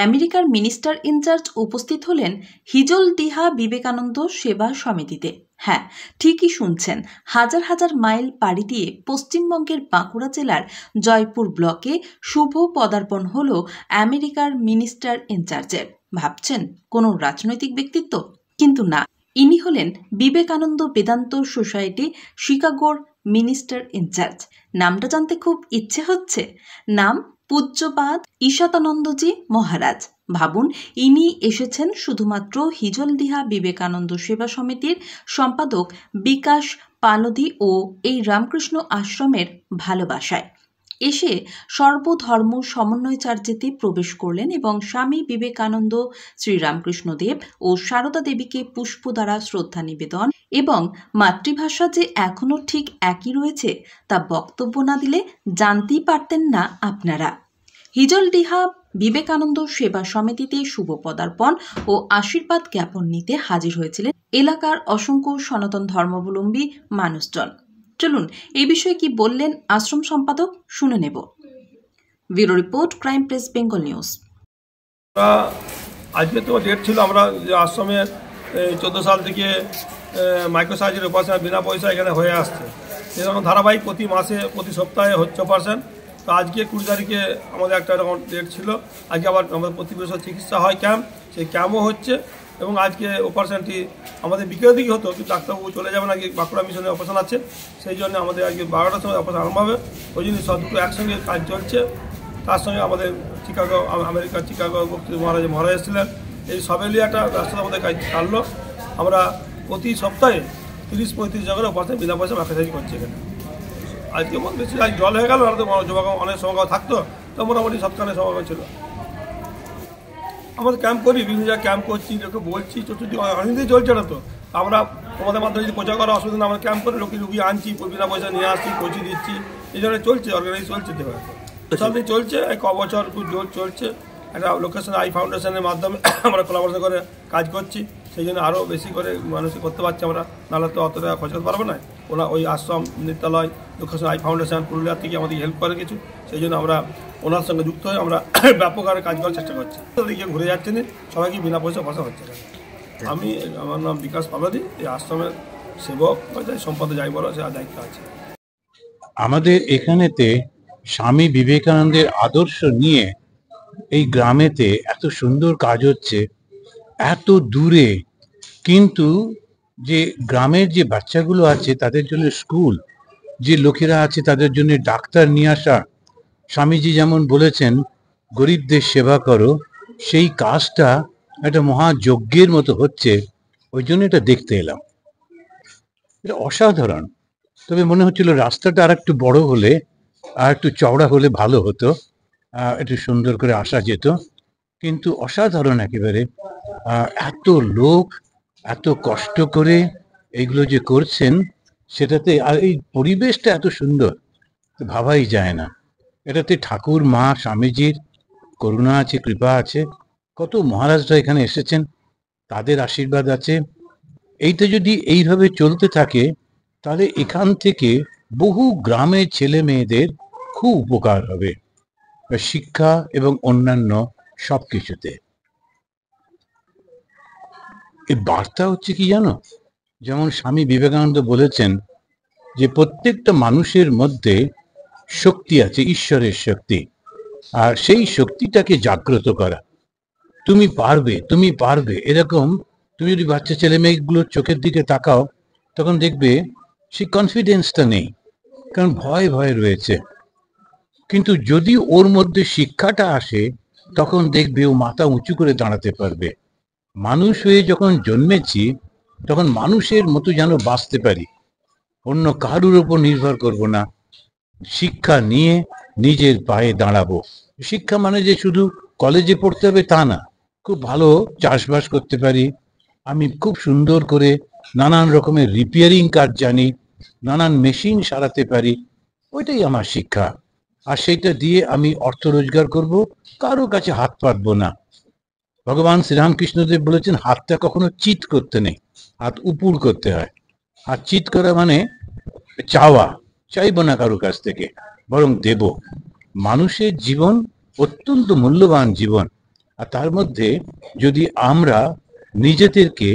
আমেরিকার minister in charge উপস্থিত হলেন হিজলদিহা বিবেকানন্দ সেবা সমিতিতে। হ্যাঁ, ঠিকই শুনছেন, হাজার হাজার মাইল পাড়ি দিয়ে পশ্চিমবঙ্গের বাঁকুড়া জেলার জয়পুর ব্লকে শুভ পদার্পণ হল আমেরিকার মিনিস্টার ইনচার্জের। ভাবছেন কোনো রাজনৈতিক ব্যক্তিত্ব? কিন্তু না, ইনি হলেন বিবেকানন্দ বেদান্ত সোসাইটি শিকাগোর মিনিস্টার ইনচার্জ। নামটা জানতে খুব ইচ্ছে হচ্ছে। নাম পূজ্যপাদ ঈশাতানন্দজি মহারাজ। ভাবুন, ইনি এসেছেন শুধুমাত্র হিজলদিহা বিবেকানন্দ সেবা সমিতির সম্পাদক বিকাশ পালদি ও এই রামকৃষ্ণ আশ্রমের ভালোবাসায়। এসে সর্বধর্ম সমন্বয়চার্যেতে প্রবেশ করলেন এবং স্বামী বিবেকানন্দ, শ্রীরামকৃষ্ণদেব ও সারদা দেবীকে পুষ্প দ্বারা শ্রদ্ধা নিবেদন এবং মাতৃভাষা যে এখনও ঠিক একই রয়েছে তা বক্তব্য না দিলে জানতেই পারতেন না আপনারা। হিজলদিহা বিবেকানন্দ সেবা সমিতিতে শুভ পদার্পণ ও আশীর্বাদ জ্ঞাপন নিতে হাজির হয়েছিলেন এলাকার অসংখ্য সনাতন ধর্মাবলম্বী মানুষজন। চলুন এই বিষয়ে কি বললেন আশ্রম সম্পাদক শুনে নেব। Bureau report, crime press, Bengal news. আজকে তো ডেট ছিল, আমরা যে আশ্রমে 14 সাল থেকে মাইক্রো সার্জারি অপারেশন বিনা পয়সা এখানে হয়ে আসছে। এরকম ধারাবাহিক প্রতি মাসে প্রতি সপ্তাহে হচ্ছে অপারেশন। তো আজকে 20 তারিখে আমাদের একটা এরকম ডেট ছিল। আজকে আবার আমাদের প্রতি বছর চিকিৎসা হয় ক্যাম্প, সেই ক্যাম্পও হচ্ছে এবং আজকে অপারেশনটি আমাদের বিকেলের দিকে হতো, কিন্তু ডাক্তারবাবু চলে যাবেন, আজকে বাঁকুড়া মিশনে অপারেশন আছে, সেই জন্য আমাদের আজকে 12টার সময় অপারেশন আরম্ভ হবে। ওই জন্য সব দুটো একসঙ্গে কাজ চলছে। তার সঙ্গে আমাদের চিকাগো, আমেরিকার চিকাগো মহারাজ এসেছিলেন। এই সব মিলিয়ে একটা রাস্তার আমাদের কাজ চাললো। আমরা প্রতি সপ্তাহে 30-35 জনের অপারেশন বিনা পয়সা এক্সারসাইজ করছি এখানে। আজকে বেশি আজ জল হয়ে গেল, আর তো জমাগম অনেক সমাগম থাকতো, তো মোটামুটি সপ্তাহে সমাগম ছিল। আমাদের ক্যাম্প করি, বিভিন্ন জায়গায় ক্যাম্প করছি, লোকে বলছি, চতুর্থী অনেকদিন চলছে না। তো আমরা তোমাদের মাধ্যমে যদি প্রচার করার অসুবিধা না, আমরা ক্যাম্প করে রুগী আনছি, বিনা পয়সা নিয়ে আসছি, পৌঁছে দিচ্ছি, এই জন্য চলছে, অর্গানাইজ চলছে। সব দিন চলছে, এক বছর খুব জোর চলছে। একটা লোকেশন আই ফাউন্ডেশনের মাধ্যমে আমরা কোলাবোরেশন করে কাজ করছি, সেই জন্য আরও বেশি করে মানুষ করতে পারছি আমরা, নাহলে তো অত টাকা খরচ করতে পারবো না। ওই আশ্রম, নিত্যালয়, লোকেশন আই ফাউন্ডেশন পুরুলিয়ার থেকে আমাদের হেল্প করে কিছু, সেই জন্য আমরা ওনার সঙ্গে যুক্ত হয়ে আমরা ব্যাপক আকারে কাজ করার চেষ্টা করছি। ওদিকে ঘুরে যাচ্ছে না, সবাইকে বিনা পয়সা বসা হচ্ছে। আমার নাম বিকাশ পালদি, এই আশ্রমের সেবক, সম্পাদক যাই বলো, সে দায়িত্ব আছে। আমাদের এখানেতে স্বামী বিবেকানন্দের আদর্শ নিয়ে এই গ্রামেতে এত সুন্দর কাজ হচ্ছে, এত দূরে, কিন্তু যে গ্রামের যে বাচ্চাগুলো আছে তাদের জন্য স্কুল, যে লোকেরা আছে তাদের জন্য ডাক্তার নিয়ে আসা। স্বামীজি যেমন বলেছেন গরিবদের সেবা করো, সেই কাজটা একটা মহাযজ্ঞের মতো হচ্ছে। ওই জন্য এটা দেখতে এলাম, এটা অসাধারণ। তবে মনে হচ্ছিল রাস্তাটা আর একটু বড় হলে, আর একটু চওড়া হলে ভালো হতো, একটু সুন্দর করে আসা যেত। কিন্তু অসাধারণ একেবারে, এত লোক এত কষ্ট করে এইগুলো যে করছেন, সেটাতে আর এই পরিবেশটা এত সুন্দর ভাবাই যায় না। এটাতে ঠাকুর মা স্বামীজির করুণা আছে, কৃপা আছে। কত মহারাজরা এখানে এসেছেন, তাদের আশীর্বাদ আছে। এইটা যদি এইভাবে চলতে থাকে তাহলে এখান থেকে বহু গ্রামের ছেলে মেয়েদের খুব উপকার হবে, শিক্ষা এবং অন্যান্য সব কিছুতে। এই বার্তা হচ্ছে কি জানো, যেমন স্বামী বিবেকানন্দ বলেছেন যে প্রত্যেকটা মানুষের মধ্যে শক্তি আছে, ঈশ্বরের শক্তি, আর সেই শক্তিটাকে জাগ্রত করা। তুমি পারবে, তুমি পারবে, এরকম তুমি যদি বাচ্চা ছেলে মেয়েগুলোর চোখের দিকে তাকাও, তখন দেখবে সেই কনফিডেন্সটা নেই, কারণ ভয় ভয় রয়েছে। কিন্তু যদি ওর মধ্যে শিক্ষাটা আসে, তখন দেখবে ও মাথা উঁচু করে দাঁড়াতে পারবে। মানুষ হয়ে যখন জন্মেছি, তখন মানুষের মতো যেন বাঁচতে পারি, অন্য কারুর উপর নির্ভর করব না। শিক্ষা নিয়ে নিজের পায়ে দাঁড়াবো। শিক্ষা মানে যে শুধু কলেজে পড়তে হবে তা না, খুব ভালো চাষবাস করতে পারি, আমি খুব সুন্দর করে নানান রকমের রিপেয়ারিং কাজ জানি, নানান মেশিন সারাতে পারি, ওইটাই আমার শিক্ষা। আর সেইটা দিয়ে আমি অর্থ রোজগার করব, কারো কাছে হাত পাতবো না। ভগবান শ্রীরামকৃষ্ণদেব বলেছেন হাতটা কখনো চিৎ করতে নেই, হাত উপুড় করতে হয়। হাত চিৎ করা মানে চাওয়া, চাইবো না কারো কাছ থেকে, বরং দেব। মানুষের জীবন অত্যন্ত মূল্যবান জীবন, আর তার মধ্যে যদি আমরা নিজেদেরকে